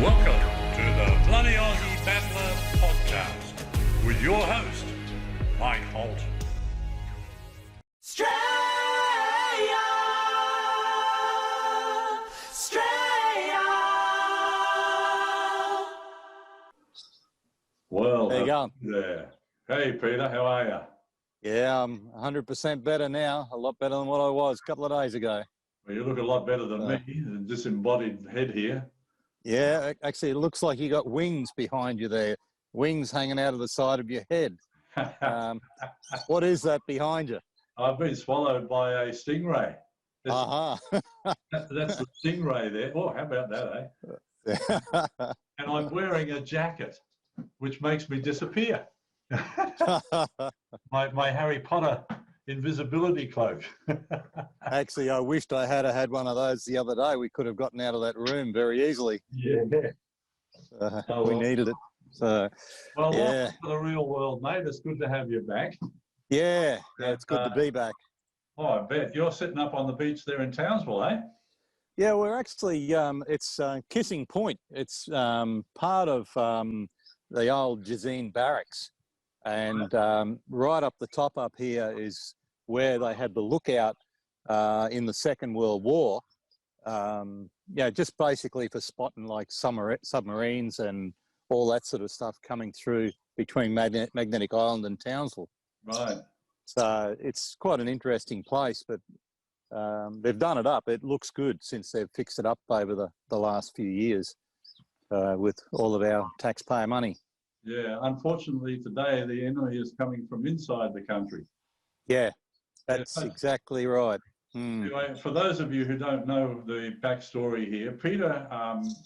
Welcome to the Bloody Aussie Battler podcast with your host, Mike Holt. Straight up. Well, There you go. there. Hey, Peter, how are you? Yeah, I'm 100% better now. A lot better than what I was a couple of days ago. Well, you look a lot better than me, the disembodied head here. Yeah, actually, it looks like you got wings behind you there. Wings hanging out of the side of your head. What is that behind you? I've been swallowed by a stingray. Uh-huh. That's the stingray there. Oh, how about that, eh? And I'm wearing a jacket, which makes me disappear. my Harry Potter invisibility cloak. Actually, I wished I had had one of those the other day. We could have gotten out of that room very easily. Yeah. We needed it. So, well, yeah. welcome to the real world, mate. It's good to have you back. Yeah, it's good to be back. Oh, I bet. You're sitting up on the beach there in Townsville, eh? Yeah, we're actually, it's Kissing Point. It's part of the old Jazeen Barracks. And right up the top up here is where they had the lookout in the Second World War. Yeah, just basically for spotting like submarines and all that sort of stuff coming through between Magnetic Island and Townsville. Right. So it's quite an interesting place, but they've done it up. It looks good since they've fixed it up over the last few years with all of our taxpayer money. Yeah, unfortunately today the enemy is coming from inside the country. Yeah, that's exactly right. Anyway, for those of you who don't know the backstory here, Peter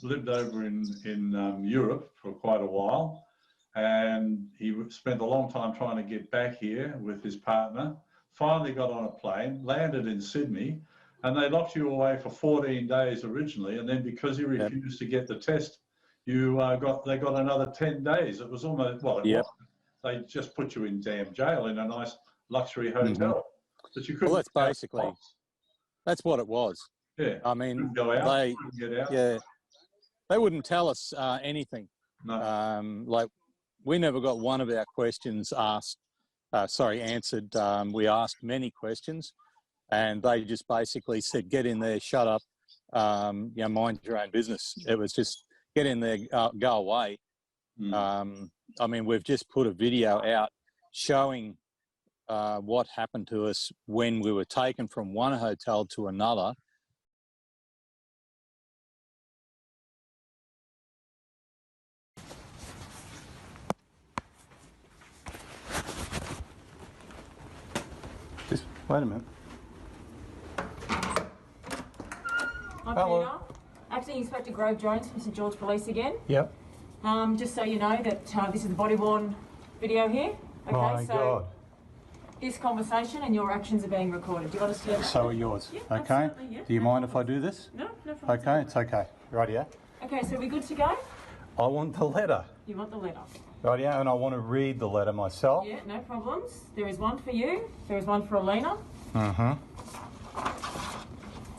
lived over in Europe for quite a while, and he spent a long time trying to get back here with his partner. Finally got on a plane, landed in Sydney, and they locked you away for 14 days originally, and then because you refused to get the test, they got another 10 days. It was almost, well, they just put you in damn jail in a nice luxury hotel. But you couldn't. Well, that's basically, that's what it was. Yeah. I mean, go out, get out. Yeah, they wouldn't tell us anything. No. Like, we never got one of our questions answered. We asked many questions, and they just basically said, get in there, shut up, mind your own business. It was just, get in there, go away. I mean, we've just put a video out showing what happened to us when we were taken from one hotel to another. Just wait a minute. Hi, Peter. Acting Inspector Grove Jones from St George Police again. Yep. Just so you know that this is the body-worn video here. Okay, God. This conversation and your actions are being recorded. Do you understand? So are yours. Yeah, okay. absolutely, yeah. Do you mind if I do this? No problem. Okay, it's okay. Rightio. Okay, so we're good to go? I want the letter. You want the letter? Rightio, and I want to read the letter myself. Yeah, no problems. There is one for you. There is one for Alina.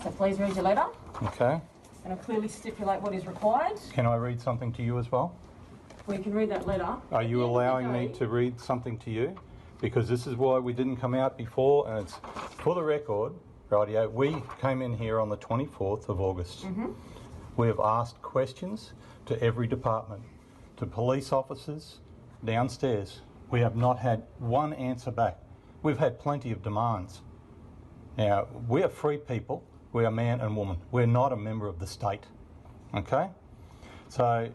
So please read your letter. Okay. And I'll clearly stipulate what is required. Can I read something to you as well? We can read that letter. Are you allowing me to read something to you? Because this is why we didn't come out before, and it's for the record, rightio. We came in here on the 24th of August. We have asked questions to every department, to police officers downstairs. We have not had one answer back. We've had plenty of demands. Now, we are free people. We are man and woman. We're not a member of the state. Okay? So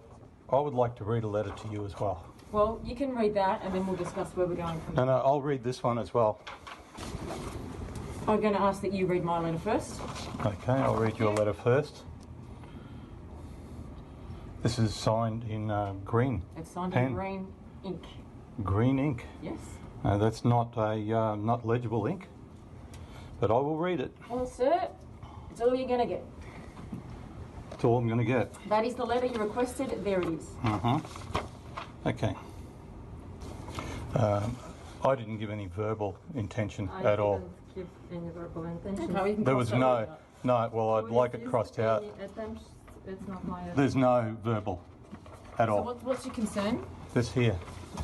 I would like to read a letter to you as well. Well, you can read that and then we'll discuss where we're going from there. No, I'll read this one as well. I'm going to ask that you read my letter first. Okay, I'll read your letter first. This is signed in green. It's signed pen. in green ink. Green ink. Yes. That's not a not legible ink, but I will read it. Well, sir, it's all you're going to get. That's all I'm going to get. That is the letter you requested. There it is. Okay. I didn't give any verbal intention at all. I didn't give any verbal intention. Okay, we can There cross was that out. no, well, I'd like it crossed out. Any attempts That's not my... There's no verbal at So all. what's your concern? This here.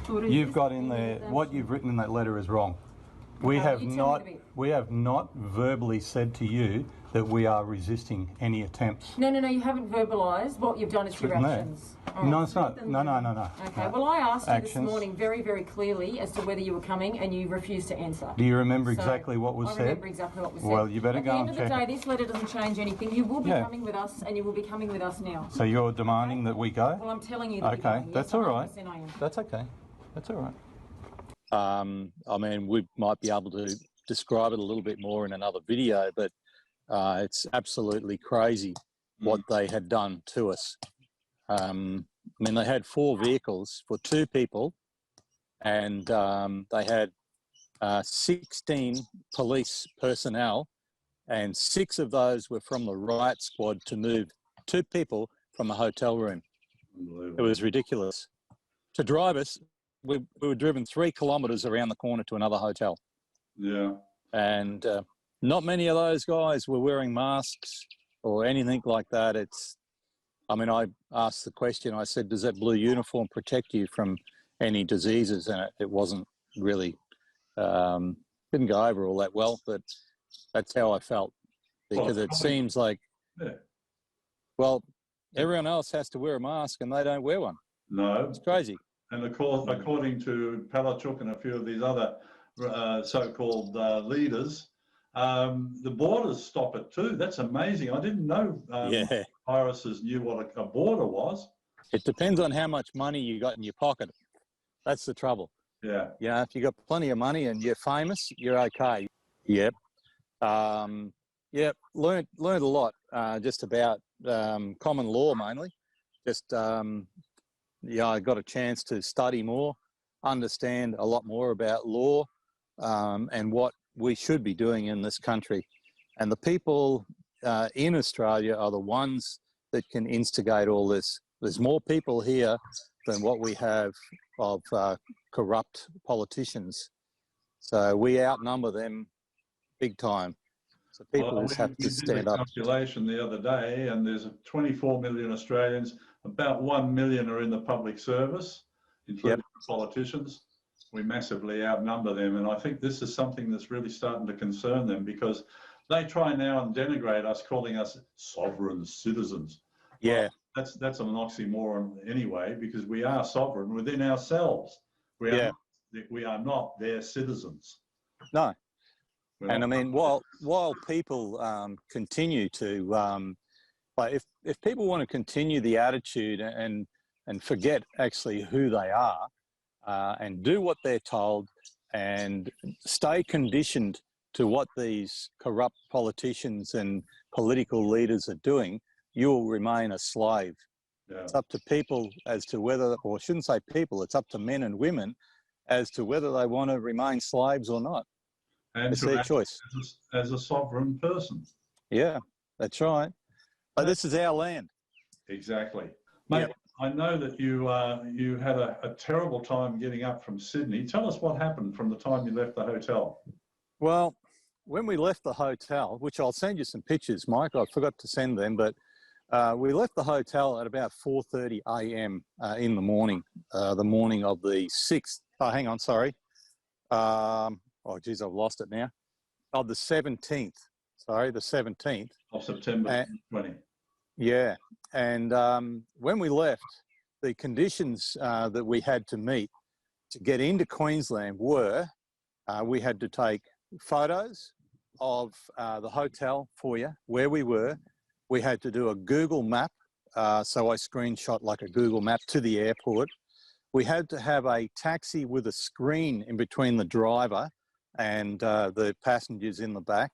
What is You've this? got in there, what you've written in that letter is wrong. We Okay, have you tell me not, the bit. we have not verbally said to you that we are resisting any attempts. No, you haven't verbalised. What you've done is your written there. actions. All No, right, it's not. written No. there. Okay, No. well, I asked you this Actions. morning very, very clearly as to whether you were coming and you refused to answer. Do you remember So, exactly what was I said? remember exactly what was said. Well, you better go and At the check end of it. the day, this letter doesn't change anything. You will be Yeah. coming with us and you will be coming with us now. So you're demanding that we go? Well, I'm telling you that you're Okay, going. that's Yes, all right. 100% I am. That's okay. That's all right. I mean, we might be able to describe it a little bit more in another video, but it's absolutely crazy what they had done to us. I mean, they had 4 vehicles for 2 people, and they had 16 police personnel, and 6 of those were from the riot squad to move 2 people from a hotel room. It was ridiculous. To drive us, we were driven 3 kilometres around the corner to another hotel. Yeah. And not many of those guys were wearing masks or anything like that. I mean, I asked the question, I said, does that blue uniform protect you from any diseases? And it wasn't really, didn't go over all that well, but that's how I felt. Because it seems like, Yeah. well, everyone else has to wear a mask and they don't wear one. No. It's crazy. And of course, according to Palachuk and a few of these other so-called leaders, the borders stop it too. That's amazing. I didn't know Yeah. viruses knew what a border was. It depends on how much money you got in your pocket. That's the trouble. Yeah. Yeah, if you got plenty of money and you're famous, you're okay. Yep. Yep. Learned a lot just about common law mainly. Just yeah, I got a chance to study more, understand a lot more about law and what we should be doing in this country. And the people in Australia are the ones that can instigate all this. There's more people here than what we have of corrupt politicians. So we outnumber them big time. So people just have to stand up. We did a calculation the other day, and there's 24 million Australians. About 1 million are in the public service, including politicians. We massively outnumber them, and I think this is something that's really starting to concern them, because they try now and denigrate us, calling us sovereign citizens. Yeah. Well, that's an oxymoron anyway, because we are sovereign within ourselves. We are not their citizens. No. And I mean, while people continue to, like if people want to continue the attitude and forget actually who they are and do what they're told and stay conditioned to what these corrupt politicians and political leaders are doing, you'll remain a slave. Yeah. It's up to people as to whether, or I shouldn't say people, it's up to men and women as to whether they want to remain slaves or not. And It's to their act choice. as a sovereign person. Yeah, that's right. But this is our land. Exactly. Mate, Yep. I know that you had a terrible time getting up from Sydney. Tell us what happened from the time you left the hotel. Well, when we left the hotel, which I'll send you some pictures, Mike, I forgot to send them, but we left the hotel at about 4:30 a.m. In the morning of the 6th. Oh, hang on, sorry. Oh, geez, I've lost it now. Of the 17th. Sorry, the 17th. Of September 20. Yeah. And when we left, the conditions that we had to meet to get into Queensland were we had to take photos of the hotel for you, where we were. We had to do a Google map. So I screenshot like a Google map to the airport. We had to have a taxi with a screen in between the driver and the passengers in the back.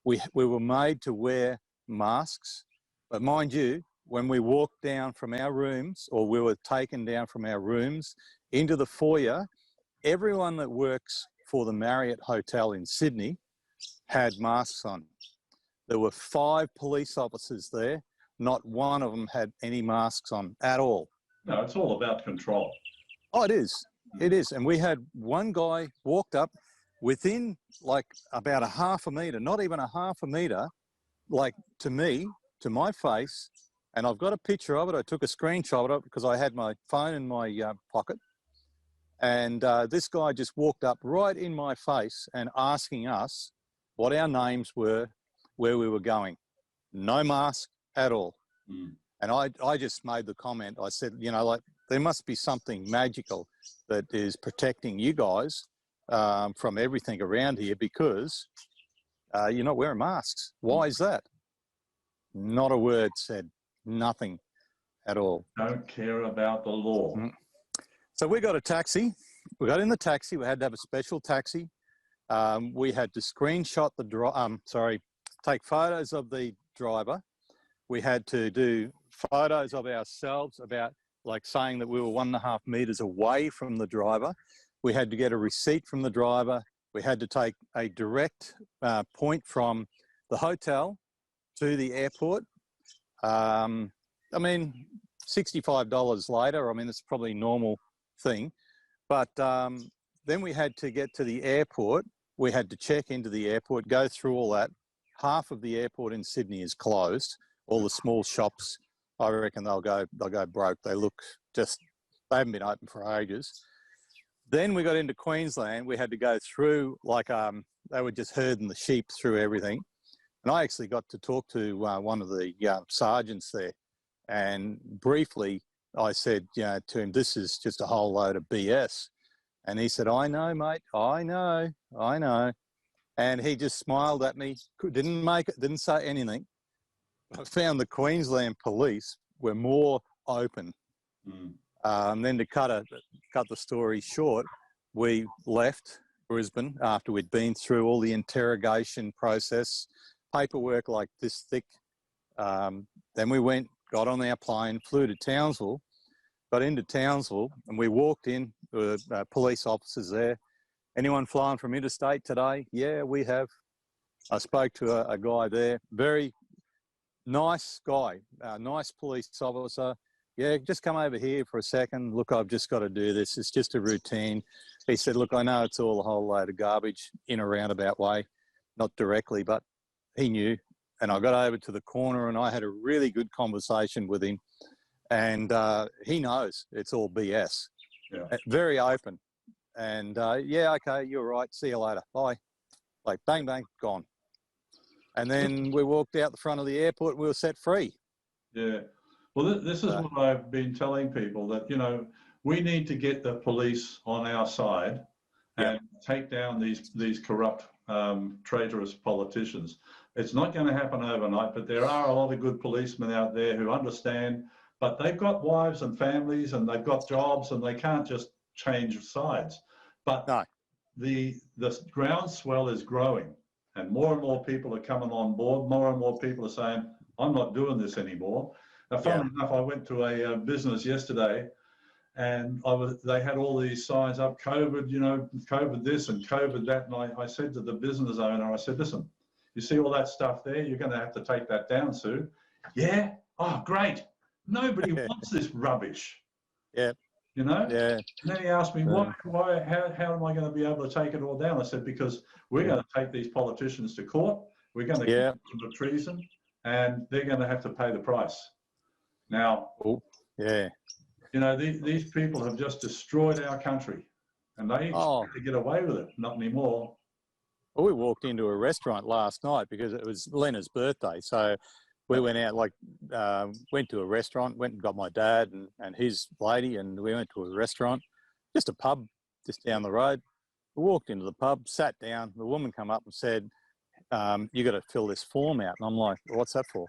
We were made to wear masks, but mind you, when we walked down from our rooms, or we were taken down from our rooms into the foyer, everyone that works for the Marriott Hotel in Sydney had masks on. There were 5 police officers there. Not one of them had any masks on at all. No, it's all about control. Oh, it is. It is. And we had one guy walked up within like about a half a metre, not even a half a metre, like to me, to my face, And I've got a picture of it. I took a screenshot of it because I had my phone in my pocket. And this guy just walked up right in my face and asking us what our names were, where we were going. No mask at all. Mm. And I just made the comment. I said, you know, like, there must be something magical that is protecting you guys from everything around here, because you're not wearing masks. Why is that? Not a word said. Nothing at all. Don't care about the law. Mm. So we got a taxi. We got in the taxi. We had to have a special taxi. We had to screenshot take photos of the driver. We had to do photos of ourselves, about like saying that we were 1.5 meters away from the driver. We had to get a receipt from the driver. We had to take a direct point from the hotel to the airport. I mean, $65 later, I mean, it's probably a normal thing. But then we had to get to the airport. We had to check into the airport, go through all that. Half of the airport in Sydney is closed. All the small shops, I reckon they'll go broke. They haven't been open for ages. Then we got into Queensland. We had to go through, like, they were just herding the sheep through everything. And I actually got to talk to one of the sergeants there. And briefly, I said, to him, this is just a whole load of BS. And he said, I know, mate, I know. And he just smiled at me, didn't say anything. I found the Queensland police were more open. Mm. Then to cut the story short, we left Brisbane after we'd been through all the interrogation process, paperwork like this thick. Then we got on our plane, flew to Townsville, got into Townsville, and we walked in. There were police officers there. Anyone flying from interstate today? Yeah, we have. I spoke to a guy there, very nice guy, nice police officer. Yeah, just come over here for a second. Look, I've just got to do this. It's just a routine. He said, look, I know it's all a whole load of garbage in a roundabout way, not directly, but he knew. And I got over to the corner and I had a really good conversation with him. And he knows it's all BS. Yeah. Very open. And yeah, okay, you're right. See you later. Bye. Like bang, bang, gone. And then we walked out the front of the airport. We were set free. Yeah. Well, this is what I've been telling people, that, we need to get the police on our side and take down these corrupt, traitorous politicians. It's not going to happen overnight, but there are a lot of good policemen out there who understand, but they've got wives and families and they've got jobs and they can't just change sides. But No. the groundswell is growing and more people are coming on board. More and more people are saying, I'm not doing this anymore. Now, funnily enough, I went to a business yesterday and they had all these signs up, COVID, COVID this and COVID that. And I said to the business owner, I said, listen, you see all that stuff there? You're going to have to take that down soon. Yeah? Oh, great. Nobody wants this rubbish. Yeah. Yeah. And then he asked me, why, how am I going to be able to take it all down? I said, because we're going to take these politicians to court. We're going to get them for treason and they're going to have to pay the price. Now, these people have just destroyed our country and they expect to get away with it. Not anymore. Well, we walked into a restaurant last night because it was Lena's birthday. So we went out, went to a restaurant, went and got my dad and his lady, and we went to a restaurant, just a pub just down the road. We walked into the pub, sat down. The woman come up and said, you got to fill this form out. And I'm like, what's that for?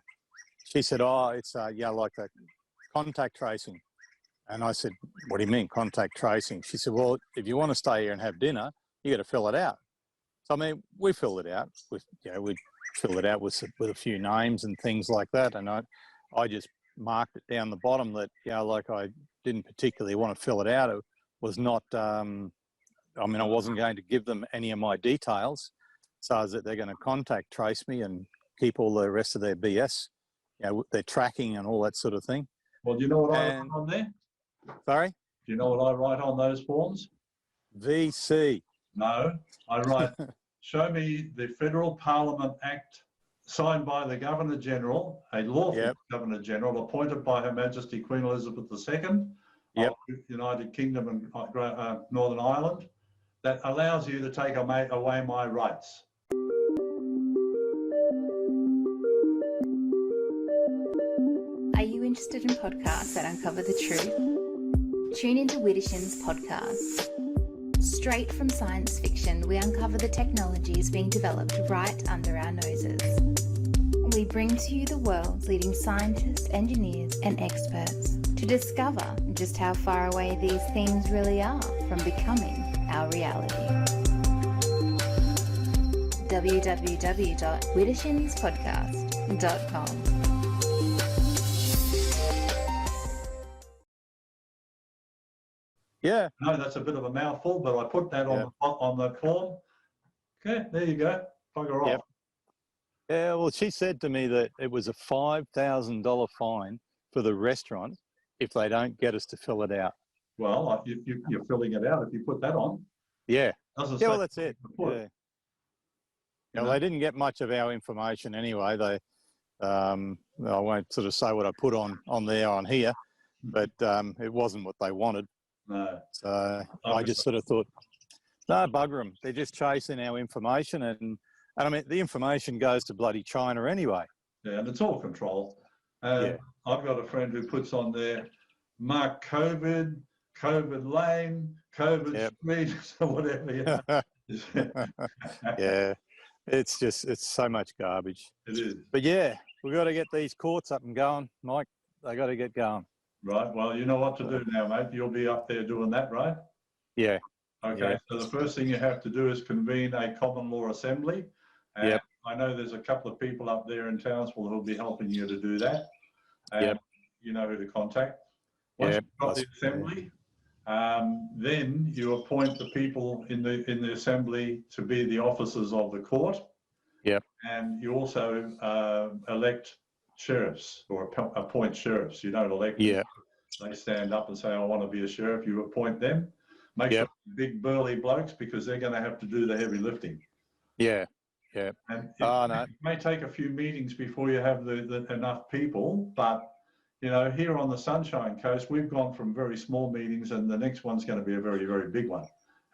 She said, it's like a contact tracing. And I said, what do you mean contact tracing? She said, well, if you want to stay here and have dinner, you got to fill it out. So, I mean, we filled it out. We filled it out with a few names and things like that. And I just marked it down the bottom that, I didn't particularly want to fill it out. It was not, I wasn't going to give them any of my details so that they're going to contact trace me and keep all the rest of their BS, their tracking and all that sort of thing. Well, do you know what I write on there? Sorry? Do you know what I write on those forms? VC. No, I write, show me the Federal Parliament Act signed by the Governor-General, a lawful Yep. Governor-General appointed by Her Majesty Queen Elizabeth II Yep. of the United Kingdom and Northern Ireland, that allows you to take away my rights. Are you interested in podcasts that uncover the truth? Tune into Widdershins podcast. Straight from science fiction, we uncover the technologies being developed right under our noses. We bring to you the world's leading scientists, engineers, and experts to discover just how far away these things really are from becoming our reality. www.widdershinspodcast.com. Yeah. No, that's a bit of a mouthful, but I put that Yep. on the form. Okay, there you go. Bugger Yep. off. Yeah, well, she said to me that it was a $5,000 fine for the restaurant if they don't get us to fill it out. Well, you're filling it out if you put that on. Yeah. Doesn't Yeah, say well, that's it. to put. Yeah. Yeah, well, they didn't get much of our information anyway. They, I won't sort of say what I put on there on here, but it wasn't what they wanted. No. So I just sort of thought, no, bugger them. They're just chasing our information, and I mean the information goes to bloody China anyway. Yeah, and it's all control. Yeah. I've got a friend who puts on there, mark COVID, COVID lane, COVID Yep. street, or whatever. Yeah. Yeah, it's so much garbage. It is. But yeah, we've got to get these courts up and going, Mike. They got to get going. Right. Well, you know what to do now, mate. You'll be up there doing that, right? Yeah. Okay. Yeah. So the first thing you have to do is convene a common law assembly. And Yep. I know there's a couple of people up there in Townsville who'll be helping you to do that. And Yep. you know who to contact. Once Yep. you've got the assembly, then you appoint the people in the assembly to be the officers of the court. Yep. And you also elect sheriffs or appoint sheriffs. You don't elect them. Yeah. They stand up and say, I want to be a sheriff. You appoint them. Make Yep. sure big burly blokes because they're going to have to do the heavy lifting. Yeah. Yeah. And Oh, no. it may take a few meetings before you have the enough people, but you know, here on the Sunshine Coast, we've gone from very small meetings and the next one's going to be a very, very big one.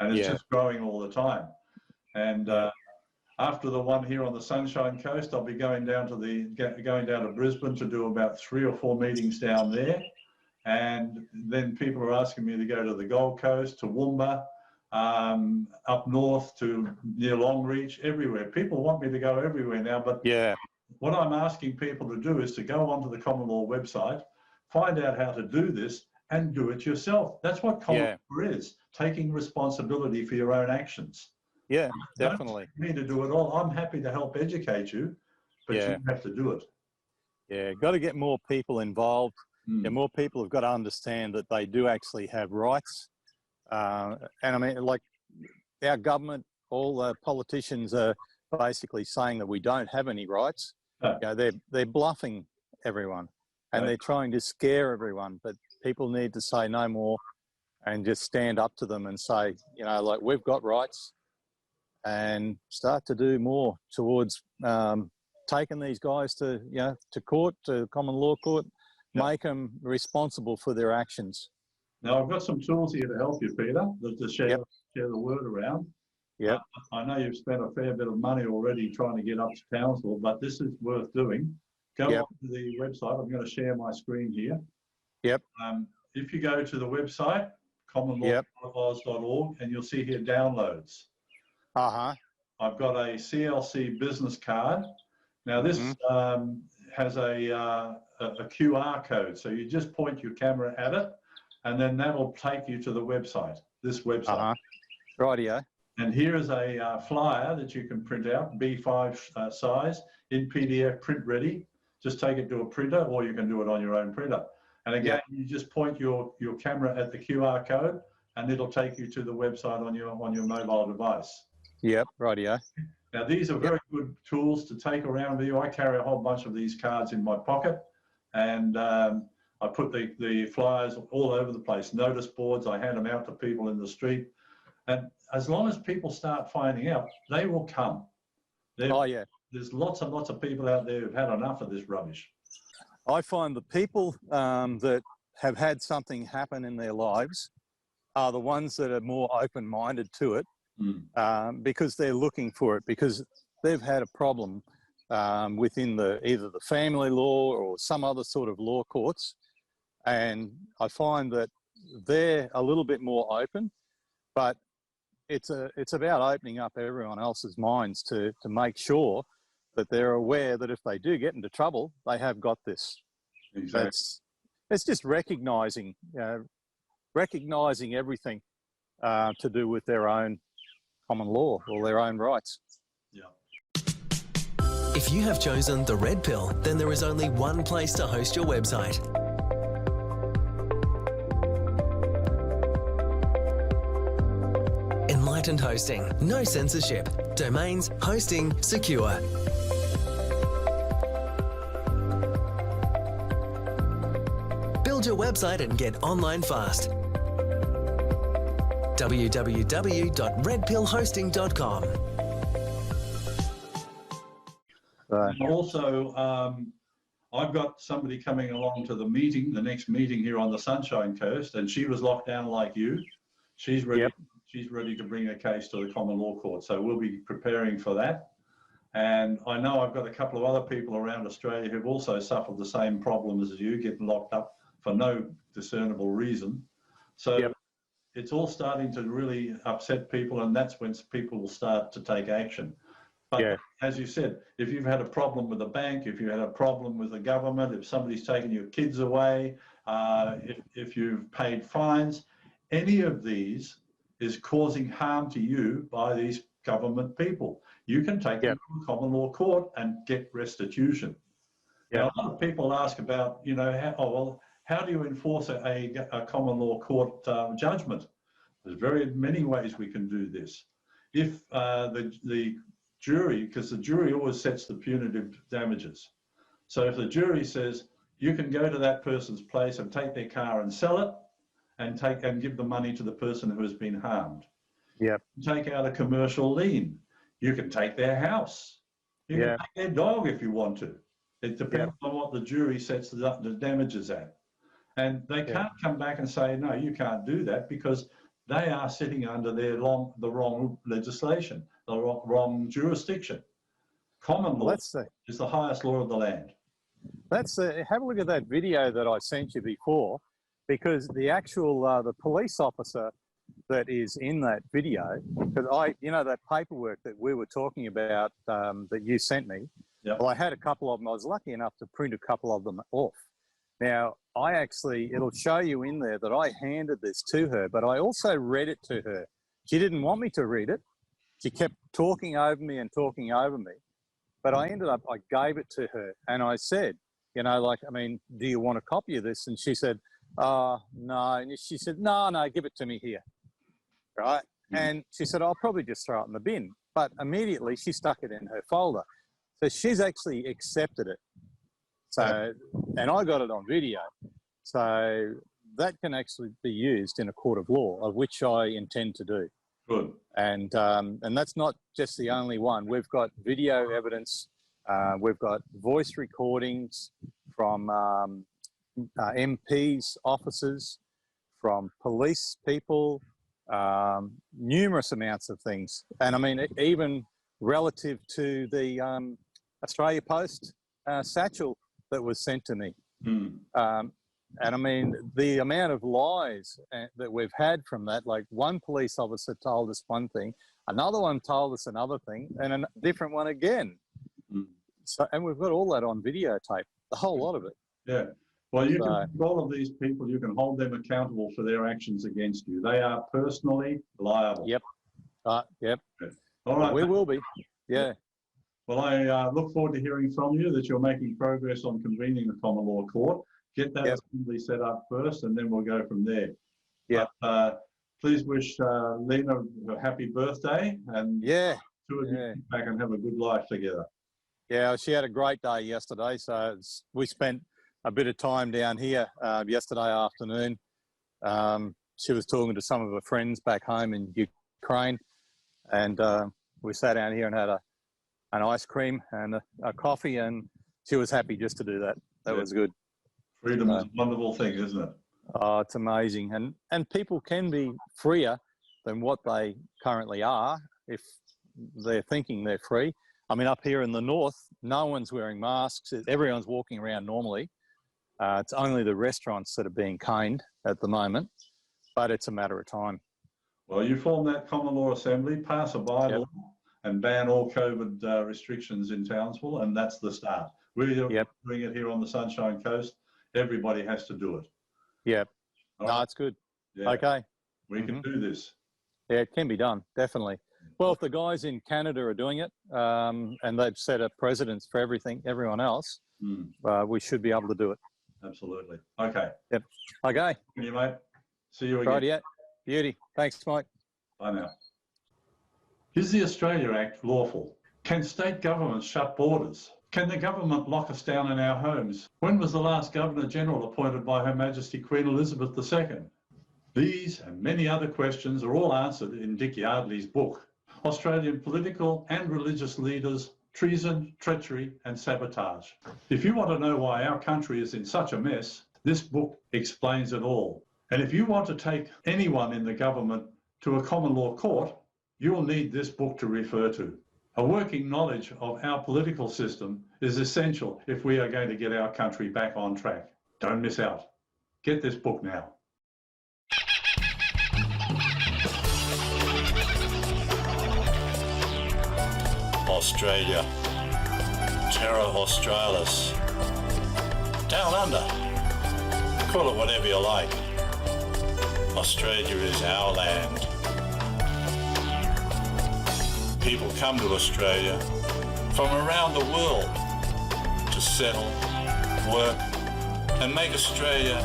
And it's Yeah. just growing all the time. And after the one here on the Sunshine Coast, I'll be going down to Brisbane to do about 3 or 4 meetings down there. And then people are asking me to go to the Gold Coast, to Woomba, up north to near Longreach, everywhere. People want me to go everywhere now, but Yeah. what I'm asking people to do is to go onto the Common Law website, find out how to do this, and do it yourself. That's what Common Law is, taking responsibility for your own actions. Yeah. Don't Definitely. expect me to do it all. I'm happy to help educate you, but Yeah. you have to do it. Yeah. Got to get more people involved. Mm. Yeah, more people have got to understand that they do actually have rights. And I mean, like our government, all the politicians are basically saying that we don't have any rights. No. You know, they're bluffing everyone, and Right. they're trying to scare everyone. But people need to say no more, and just stand up to them and say, you know, like we've got rights, and start to do more towards taking these guys to court, to common law court, Yep. make them responsible for their actions. Now, I've got some tools here to help you, Peter, to share, Yep. share the word around. Yep. I know you've spent a fair bit of money already trying to get up to Townsville, but this is worth doing. Go Yep. on to the website. I'm going to share my screen here. Yep. If you go to the website, commonlawbylaws.org, and you'll see here downloads. Uh-huh. I've got a CLC business card. Now this has a QR code. So you just point your camera at it and then that'll take you to the website, this website. Uh-huh. Rightio. And here is a flyer that you can print out, B5 size, in PDF, print ready. Just take it to a printer or you can do it on your own printer. And again, you just point your camera at the QR code and it'll take you to the website on your mobile device. Yep, rightio. Now, these are very good tools to take around with you. I carry a whole bunch of these cards in my pocket and I put the flyers all over the place, notice boards, I hand them out to people in the street. And as long as people start finding out, they will come. Oh, yeah. there's lots and lots of people out there who've had enough of this rubbish. I find the people that have had something happen in their lives are the ones that are more open-minded to it, because they're looking for it, because they've had a problem within either the family law or some other sort of law courts. And I find that they're a little bit more open, but it's about opening up everyone else's minds to make sure that they're aware that if they do get into trouble, they have got this. Exactly. It's just recognising everything to do with their own common law or their own rights. Yeah. If you have chosen the Red Pill, then there is only one place to host your website. Enlightened hosting, no censorship. Domains, hosting, secure. Build your website and get online fast. www.redpillhosting.com. Also, I've got somebody coming along to the meeting, the next meeting here on the Sunshine Coast, and she was locked down like you. She's ready. Yep. She's ready to bring a case to the common law court. So we'll be preparing for that. And I know I've got a couple of other people around Australia who've also suffered the same problem as you, getting locked up for no discernible reason. So it's all starting to really upset people, and that's when people will start to take action. But as you said, if you've had a problem with a bank, if you had a problem with the government, if somebody's taken your kids away, if you've paid fines, any of these is causing harm to you by these government people, you can take them to a common law court and get restitution. Now, a lot of people ask about, you know, how do you enforce a common law court judgment? There's very many ways we can do this. If the jury, because the jury always sets the punitive damages. So if the jury says you can go to that person's place and take their car and sell it, and give the money to the person who has been harmed. Take out a commercial lien. You can take their house. You can take their dog if you want to. It depends on what the jury sets the damages at. And they can't come back and say, no, you can't do that, because they are sitting under the wrong legislation, the wrong jurisdiction. Common law is the highest law of the land. Have a look at that video that I sent you before, because the actual the police officer that is in that video, because that paperwork that we were talking about that you sent me, well, I had a couple of them. I was lucky enough to print a couple of them off. Now, it'll show you in there that I handed this to her, but I also read it to her. She didn't want me to read it. She kept talking over me, but I gave it to her, and I said, do you want a copy of this? And she said, no. And she said, no, give it to me here. Right? And she said, I'll probably just throw it in the bin. But immediately she stuck it in her folder. So she's actually accepted it. So, and I got it on video. So that can actually be used in a court of law, of which I intend to do. Good. And that's not just the only one. We've got video evidence. We've got voice recordings from MPs, officers, from police people, numerous amounts of things. And I mean, even relative to the Australia Post satchel that was sent to me. And I mean, the amount of lies that we've had from that, like one police officer told us one thing, another one told us another thing, and a different one again. So, and we've got all that on videotape, the whole lot of it. Yeah. Well, you can, all of these people, you can hold them accountable for their actions against you. They are personally liable. Yep. Yep. Okay. All right. We will be. Yeah. Well, I look forward to hearing from you that you're making progress on convening the common law court. Get that assembly set up first, and then we'll go from there. Yeah. Please wish Lena a happy birthday, and two of you get back and have a good life together. Yeah, she had a great day yesterday. So we spent a bit of time down here yesterday afternoon. She was talking to some of her friends back home in Ukraine, and we sat down here and had an ice cream and a coffee, and she was happy just to do that. That was good. Freedom is a wonderful thing, isn't it? Oh, it's amazing. And people can be freer than what they currently are if they're thinking they're free. I mean, up here in the north, no one's wearing masks. Everyone's walking around normally. It's only the restaurants that are being caned at the moment, but it's a matter of time. Well, you form that common law assembly, pass a bylaw, and ban all COVID restrictions in Townsville, and that's the start. We're doing it here on the Sunshine Coast. Everybody has to do it. Yeah. All No, right. it's good. Yeah. Okay. We can do this. Yeah, it can be done, definitely. Well, if the guys in Canada are doing it, and they've set a precedence for everyone else, we should be able to do it. Absolutely. Okay. Yep. Okay. Thank you, mate. See you again. Right, yeah. Beauty. Thanks, Mike. Bye now. Is the Australia Act lawful? Can state governments shut borders? Can the government lock us down in our homes? When was the last Governor-General appointed by Her Majesty Queen Elizabeth II? These and many other questions are all answered in Dick Yardley's book, Australian Political and Religious Leaders, Treason, Treachery and Sabotage. If you want to know why our country is in such a mess, this book explains it all. And if you want to take anyone in the government to a common law court, you'll need this book to refer to. A working knowledge of our political system is essential if we are going to get our country back on track. Don't miss out. Get this book now. Australia, Terra Australis, Down Under, call it whatever you like. Australia is our land. People come to Australia from around the world to settle, work, and make Australia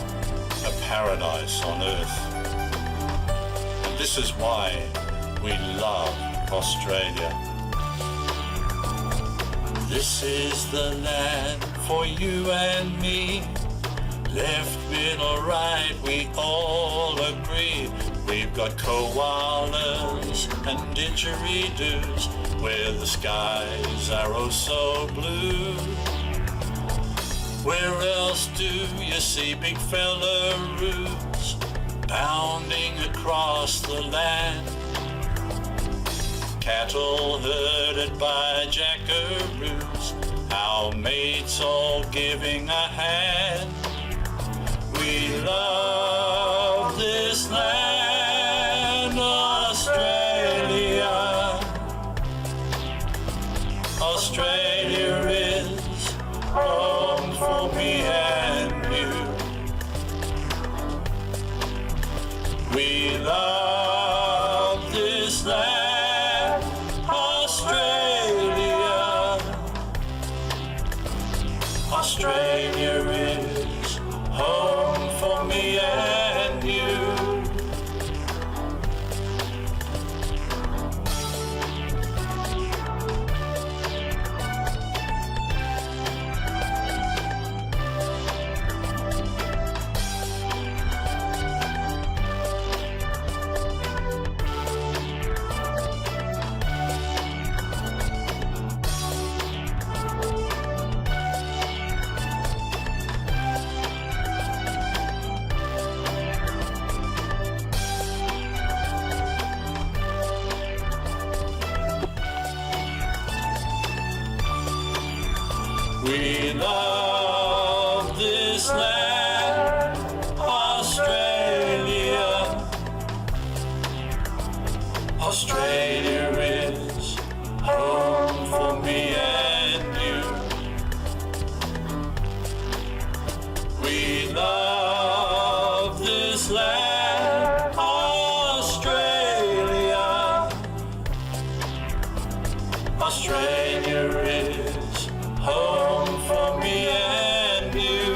a paradise on earth. And this is why we love Australia. This is the land for you and me. Left, middle, right, we all agree. We've got koalas and didgeridoos, where the skies are oh so blue. Where else do you see big fellaroos bounding across the land? Cattle herded by jackaroos, our mates all giving a hand. We love this land, Australia. Australia is home for me and you. We love this land, Australia. Australia is home for me and you. We love this land, Australia. Australia is home for me and you. We love this land, Australia. Australia is home for me and you.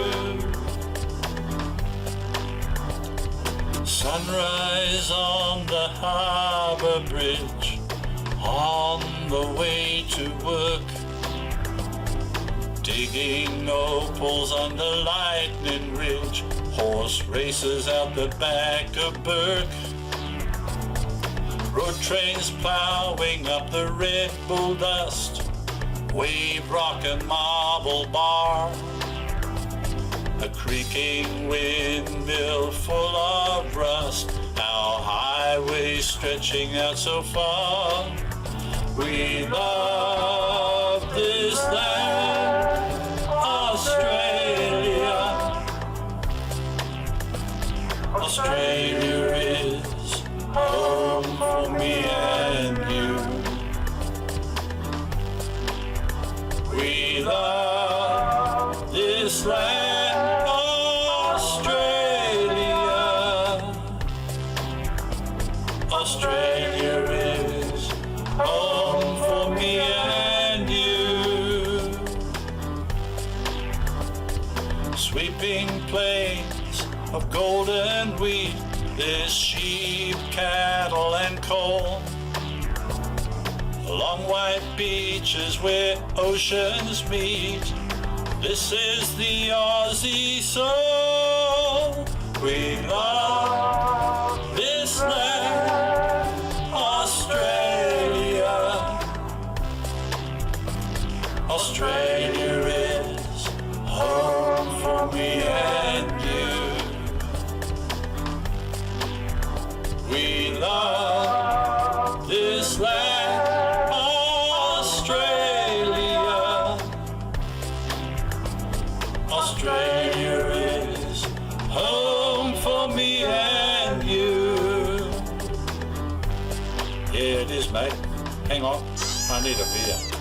Sunrise on the harbour bridge, on the way to work, digging opals under Lightning Ridge, horse races out the back of Burke, road trains ploughing up the Red Bull dust, wave rock and marble bar, a creaking windmill full of rust, our highway stretching out so far. We love this land, Australia. Australia is home for me and you. We love this land, Australia. Australia is home for me and you. Sweeping plains of golden wheat, there's sheep, cattle and coal. Long white beaches where oceans meet, this is the Aussie soul. We love this land, Australia. Australia is home for me and you. We love this land, Australia. Australia is home for me and you. Here it is, mate. Hang on, I need a beer.